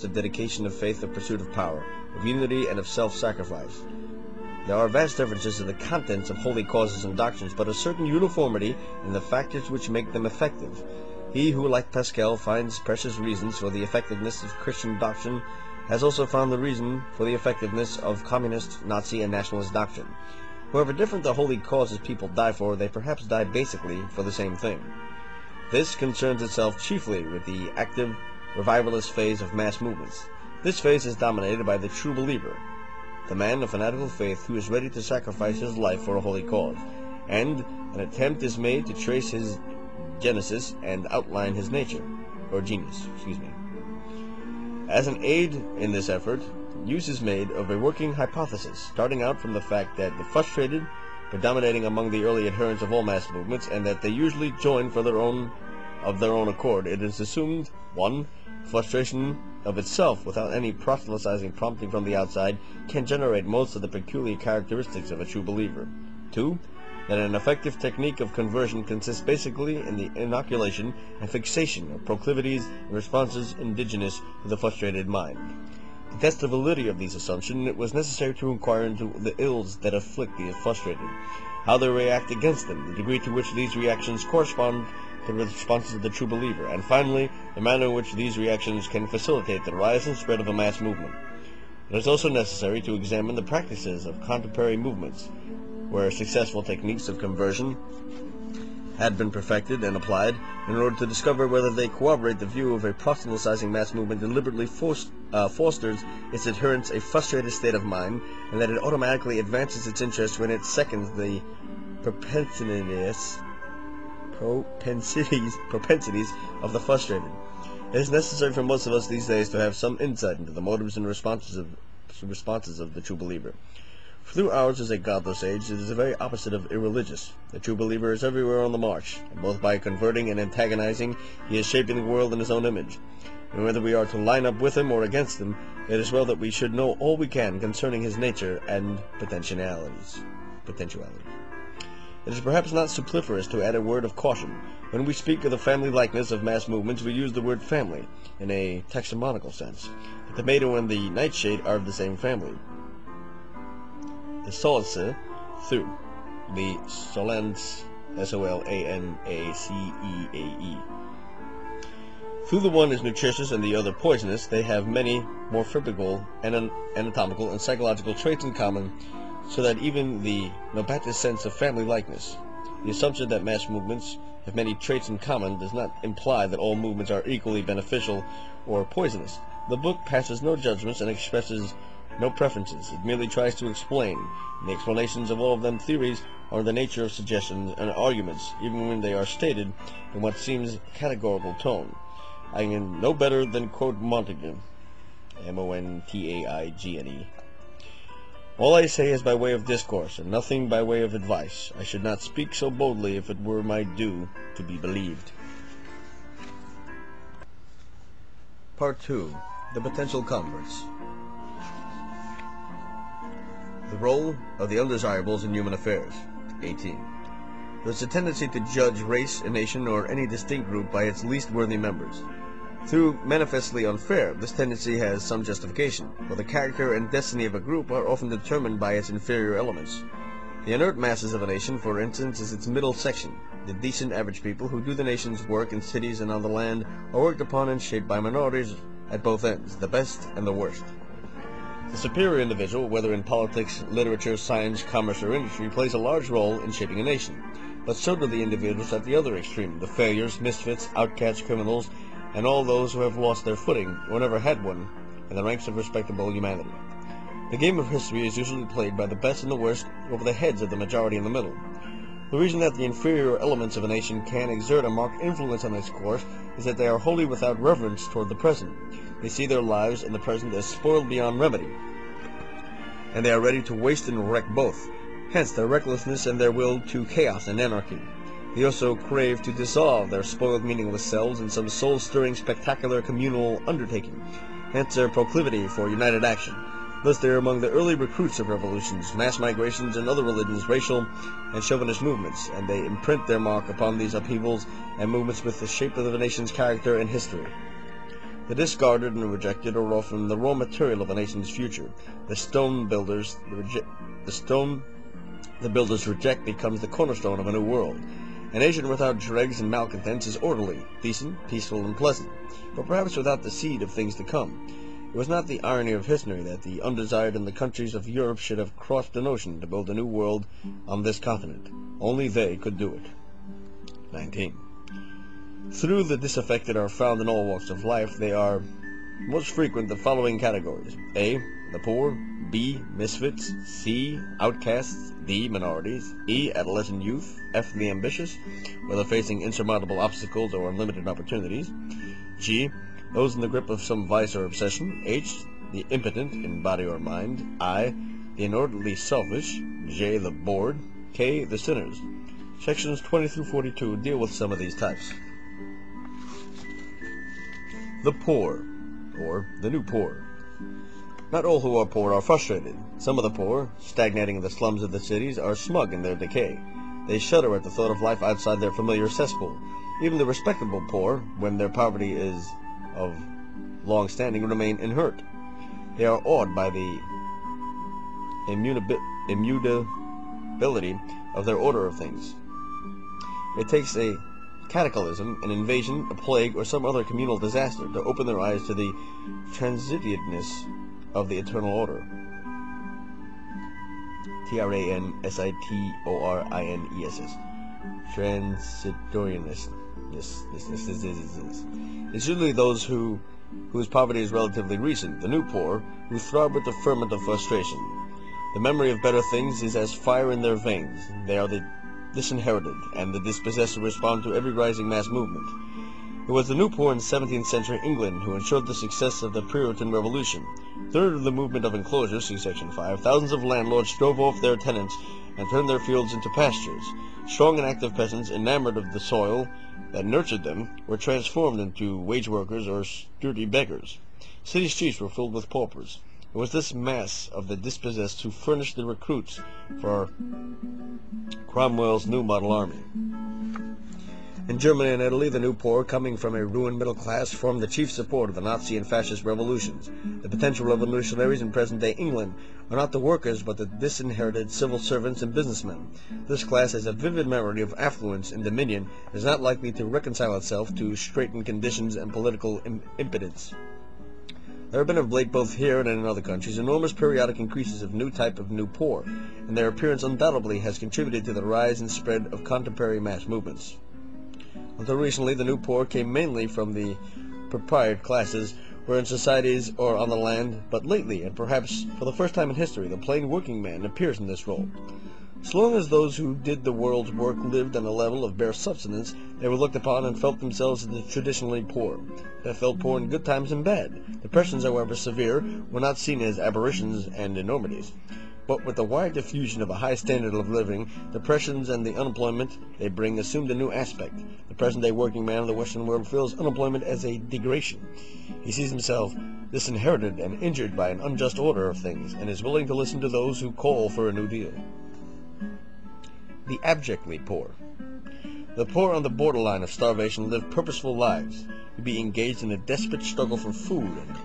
of dedication, of faith, of pursuit of power, of unity, and of self-sacrifice. There are vast differences in the contents of holy causes and doctrines, but a certain uniformity in the factors which make them effective. He who, like Pascal, finds precious reasons for the effectiveness of Christian doctrine has also found the reason for the effectiveness of communist, Nazi, and nationalist doctrine. However different the holy causes people die for, they perhaps die basically for the same thing. This concerns itself chiefly with the active, revivalist phase of mass movements. This phase is dominated by the true believer, the man of fanatical faith who is ready to sacrifice his life for a holy cause, and an attempt is made to trace his genesis and outline his nature, or genius, As an aid in this effort, use is made of a working hypothesis, starting out from the fact that the frustrated, predominating among the early adherents of all mass movements, and that they usually join of their own accord. It is assumed, 1. Frustration of itself, without any proselytizing prompting from the outside, can generate most of the peculiar characteristics of a true believer. 2. That an effective technique of conversion consists basically in the inoculation and fixation of proclivities and responses indigenous to the frustrated mind. To test the validity of these assumptions, it was necessary to inquire into the ills that afflict the frustrated, how they react against them, the degree to which these reactions correspond to the responses of the true believer, and finally, the manner in which these reactions can facilitate the rise and spread of a mass movement. It is also necessary to examine the practices of contemporary movements, where successful techniques of conversion had been perfected and applied, in order to discover whether they corroborate the view of a proselytizing mass movement deliberately fosters its adherents a frustrated state of mind, and that it automatically advances its interest when it seconds the propensities of the frustrated. It is necessary for most of us these days to have some insight into the motives and responses of the true believer. Through ours is a godless age, it is the very opposite of irreligious. The true believer is everywhere on the march, and both by converting and antagonizing, he is shaping the world in his own image. And whether we are to line up with him or against him, it is well that we should know all we can concerning his nature and potentialities. It is perhaps not superfluous to add a word of caution. When we speak of the family likeness of mass movements, we use the word family in a taxonomical sense. The tomato and the nightshade are of the same family. The Solanaceae, through the Solanaceae, S-O-L-A-N-A-C-E-A-E. Though the one is nutritious and the other poisonous, they have many morphological, anatomical, and psychological traits in common, so that even the nobatis sense of family likeness, the assumption that mass movements have many traits in common, does not imply that all movements are equally beneficial or poisonous. The book passes no judgments and expresses no preferences. It merely tries to explain. The explanations of all of them theories are in the nature of suggestions and arguments, even when they are stated in what seems a categorical tone. I can no better than quote Montaigne, M-O-N-T-A-I-G-N-E. All I say is by way of discourse, and nothing by way of advice. I should not speak so boldly if it were my due to be believed. Part 2. The Potential Converts. The role of the undesirables in human affairs. 18. There is a tendency to judge race, a nation, or any distinct group by its least worthy members. Though manifestly unfair, this tendency has some justification, for the character and destiny of a group are often determined by its inferior elements. The inert masses of a nation, for instance, is its middle section. The decent average people who do the nation's work in cities and on the land are worked upon and shaped by minorities at both ends, the best and the worst. The superior individual, whether in politics, literature, science, commerce, or industry, plays a large role in shaping a nation. But so do the individuals at the other extreme, the failures, misfits, outcasts, criminals, and all those who have lost their footing, or never had one, in the ranks of respectable humanity. The game of history is usually played by the best and the worst over the heads of the majority in the middle. The reason that the inferior elements of a nation can exert a marked influence on its course is that they are wholly without reverence toward the present. They see their lives in the present as spoiled beyond remedy, and they are ready to waste and wreck both. Hence their recklessness and their will to chaos and anarchy. They also crave to dissolve their spoiled, meaningless selves in some soul-stirring, spectacular, communal undertaking. Hence their proclivity for united action. Thus they are among the early recruits of revolutions, mass migrations, and other religions, racial and chauvinist movements, and they imprint their mark upon these upheavals and movements with the shape of the nation's character and history. The discarded and rejected are often the raw material of a nation's future. The stone the builders reject becomes the cornerstone of a new world. A nation without dregs and malcontents is orderly, decent, peaceful, and pleasant, but perhaps without the seed of things to come. It was not the irony of history that the undesired in the countries of Europe should have crossed an ocean to build a new world on this continent. Only they could do it. 19. Through the disaffected are found in all walks of life. They are most frequent the following categories: A. The poor. B. Misfits. C. Outcasts. D. Minorities. E. Adolescent youth. F. The ambitious, whether facing insurmountable obstacles or unlimited opportunities. G. Those in the grip of some vice or obsession. H. The impotent in body or mind. I. The inordinately selfish. J. The bored. K. The sinners. Sections 20 through 42 deal with some of these types. The poor, or the new poor. Not all who are poor are frustrated. Some of the poor, stagnating in the slums of the cities, are smug in their decay. They shudder at the thought of life outside their familiar cesspool. Even the respectable poor, when their poverty is of long standing, remain inert. They are awed by the immutability of their order of things. It takes a cataclysm, an invasion, a plague, or some other communal disaster to open their eyes to the transitoriness of the eternal order. Transitoriness. Transitoriness. It's usually those whose poverty is relatively recent, the new poor, who throb with the ferment of frustration. The memory of better things is as fire in their veins. They are the disinherited, and the dispossessed who respond to every rising mass movement. It was the new poor in 17th century England who ensured the success of the Puritan Revolution. Third of the movement of enclosure, see Section 5, thousands of landlords drove off their tenants and turned their fields into pastures. Strong and active peasants, enamored of the soil that nurtured them, were transformed into wage workers or sturdy beggars. City streets were filled with paupers. It was this mass of the dispossessed who furnished the recruits for Cromwell's new model army. In Germany and Italy, the new poor, coming from a ruined middle class, formed the chief support of the Nazi and fascist revolutions. The potential revolutionaries in present-day England are not the workers, but the disinherited civil servants and businessmen. This class has a vivid memory of affluence and dominion and is not likely to reconcile itself to straitened conditions and political impotence. There have been of late, both here and in other countries, enormous periodic increases of new type of new poor, and their appearance undoubtedly has contributed to the rise and spread of contemporary mass movements. Until recently, the new poor came mainly from the proprietary classes, were in societies or on the land, but lately, and perhaps for the first time in history, the plain working man appears in this role. So long as those who did the world's work lived on a level of bare subsistence, they were looked upon and felt themselves as the traditionally poor. They felt poor in good times and bad. Depressions, however severe, were not seen as aberrations and enormities. But with the wide diffusion of a high standard of living, depressions and the unemployment they bring assumed a new aspect. The present-day working man of the Western world feels unemployment as a degradation. He sees himself disinherited and injured by an unjust order of things, and is willing to listen to those who call for a new deal. The abjectly poor. The poor on the borderline of starvation live purposeful lives, to be engaged in a desperate struggle for food and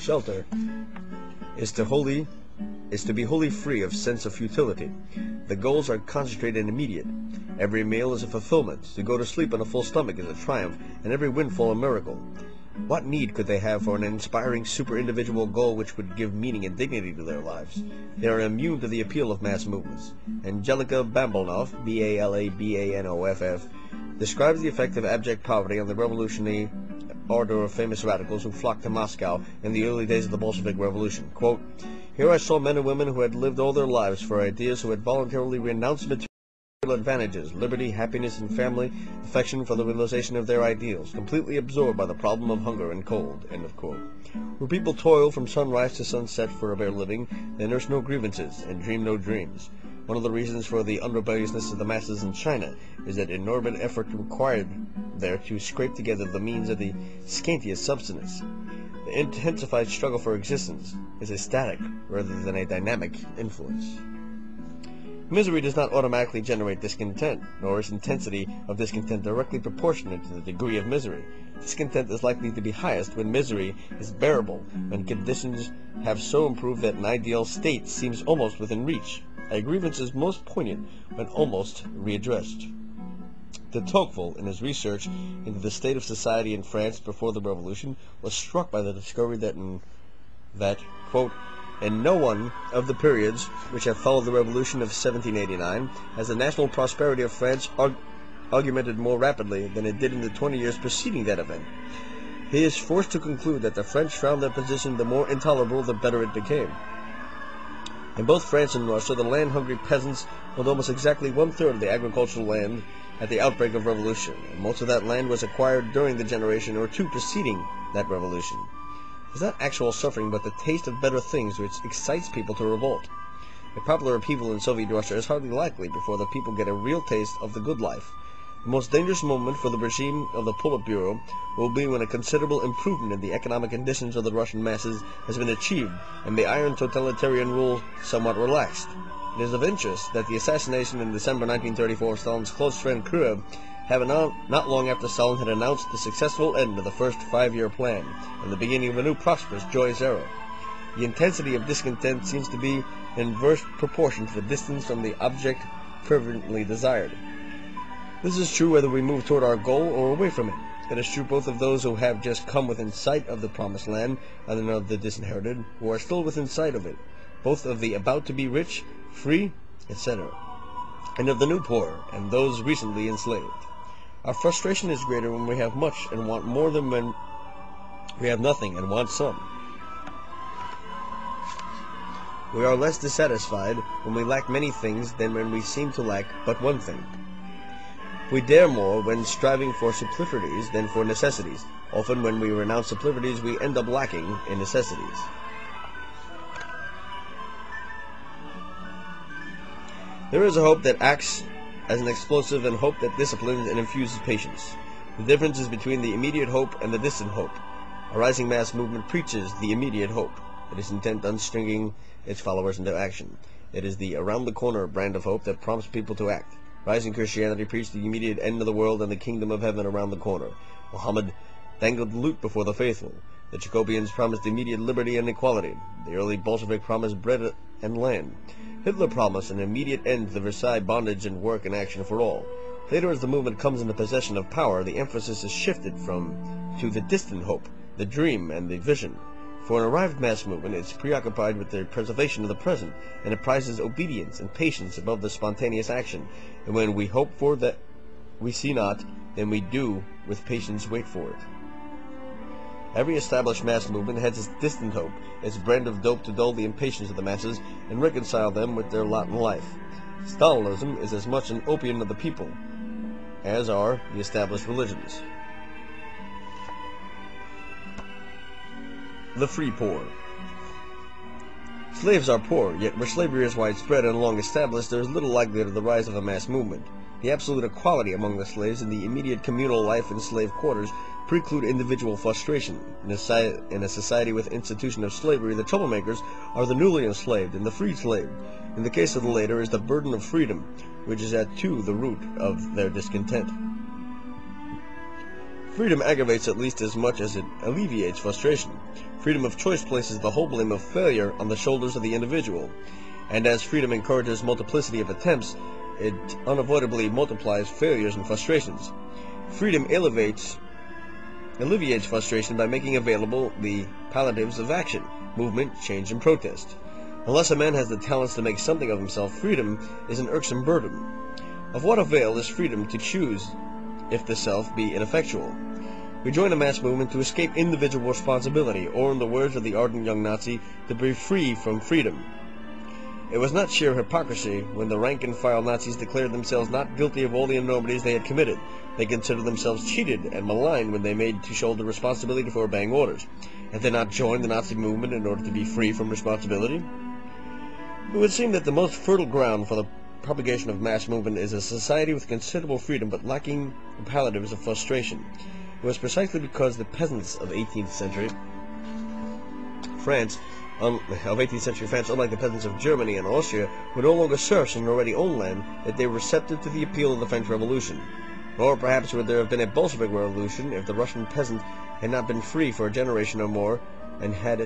shelter is to be wholly free of sense of futility. The goals are concentrated and immediate. Every meal is a fulfillment. To go to sleep on a full stomach is a triumph, and every windfall a miracle. What need could they have for an inspiring super-individual goal which would give meaning and dignity to their lives? They are immune to the appeal of mass movements. Angelika Bambanoff, Balabanoff, describes the effect of abject poverty on the revolutionary ardor of famous radicals who flocked to Moscow in the early days of the Bolshevik Revolution. Quote, "Here I saw men and women who had lived all their lives for ideas, who had voluntarily renounced material advantages, liberty, happiness, and family affection for the realization of their ideals, completely absorbed by the problem of hunger and cold." End of quote. Where people toil from sunrise to sunset for a bare living, they nurse no grievances and dream no dreams. One of the reasons for the unrebelliousness of the masses in China is that inordinate effort required there to scrape together the means of the scantiest subsistence. The intensified struggle for existence is a static rather than a dynamic influence. Misery does not automatically generate discontent, nor is intensity of discontent directly proportionate to the degree of misery. Discontent is likely to be highest when misery is bearable, when conditions have so improved that an ideal state seems almost within reach. A grievance is most poignant when almost readdressed. De Tocqueville, in his research into the state of society in France before the Revolution, was struck by the discovery that, quote, "In no one of the periods which have followed the Revolution of 1789 has the national prosperity of France augmented more rapidly than it did in the 20 years preceding that event. He is forced to conclude that the French found their position the more intolerable the better it became. In both France and Russia, the land-hungry peasants owned almost exactly one-third of the agricultural land at the outbreak of revolution, and most of that land was acquired during the generation or two preceding that revolution. It is not actual suffering, but the taste of better things which excites people to revolt. A popular upheaval in Soviet Russia is hardly likely before the people get a real taste of the good life. The most dangerous moment for the regime of the Politburo will be when a considerable improvement in the economic conditions of the Russian masses has been achieved and the iron totalitarian rule somewhat relaxed. It is of interest that the assassination in December 1934 of Stalin's close friend Krylev happened not long after Stalin had announced the successful end of the first 5-year plan and the beginning of a new prosperous, joyous era. The intensity of discontent seems to be in inverse proportion to the distance from the object fervently desired. This is true whether we move toward our goal or away from it. It is true both of those who have just come within sight of the promised land and of the disinherited, who are still within sight of it, both of the about to be rich, free, etc., and of the new poor and those recently enslaved. Our frustration is greater when we have much and want more than when we have nothing and want some. We are less dissatisfied when we lack many things than when we seem to lack but one thing. We dare more when striving for superfluities than for necessities. Often when we renounce superfluities, we end up lacking in necessities. There is a hope that acts as an explosive and hope that disciplines and infuses patience. The difference is between the immediate hope and the distant hope. A rising mass movement preaches the immediate hope. It is intent on stringing its followers into action. It is the around-the-corner brand of hope that prompts people to act. Rising Christianity preached the immediate end of the world and the kingdom of heaven around the corner. Muhammad dangled loot before the faithful. The Jacobians promised immediate liberty and equality. The early Bolshevik promised bread and land. Hitler promised an immediate end to the Versailles bondage and work and action for all. Later, as the movement comes into possession of power, the emphasis is shifted to the distant hope, the dream, and the vision. For an arrived mass movement is preoccupied with the preservation of the present, and it prizes obedience and patience above the spontaneous action. And when we hope for that we see not, then we do with patience wait for it. Every established mass movement has its distant hope, its brand of dope to dull the impatience of the masses and reconcile them with their lot in life. Stalinism is as much an opium of the people as are the established religions. The free poor. Slaves are poor, yet where slavery is widespread and long established, there is little likelihood of the rise of a mass movement. The absolute equality among the slaves and the immediate communal life in slave quarters preclude individual frustration. In a society with institution of slavery, the troublemakers are the newly enslaved and the free slave. In the case of the latter is the burden of freedom, which is at too the root of their discontent. Freedom aggravates at least as much as it alleviates frustration. Freedom of choice places the whole blame of failure on the shoulders of the individual, and as freedom encourages multiplicity of attempts, it unavoidably multiplies failures and frustrations. Freedom alleviates frustration by making available the palliatives of action, movement, change, and protest. Unless a man has the talents to make something of himself, freedom is an irksome burden. Of what avail is freedom to choose if the self be ineffectual? We join a mass movement to escape individual responsibility, or in the words of the ardent young Nazi, to be free from freedom. It was not sheer hypocrisy when the rank-and-file Nazis declared themselves not guilty of all the enormities they had committed. They considered themselves cheated and maligned when they made to shoulder responsibility for obeying orders. Had they not joined the Nazi movement in order to be free from responsibility? It would seem that the most fertile ground for the propagation of mass movement is a society with considerable freedom but lacking the palliatives of frustration. It was precisely because the peasants of the 18th century France, of 18th century France, unlike the peasants of Germany and Austria, were no longer serfs in already owned land, that they were receptive to the appeal of the French Revolution. Nor perhaps would there have been a Bolshevik revolution if the Russian peasant had not been free for a generation or more, and had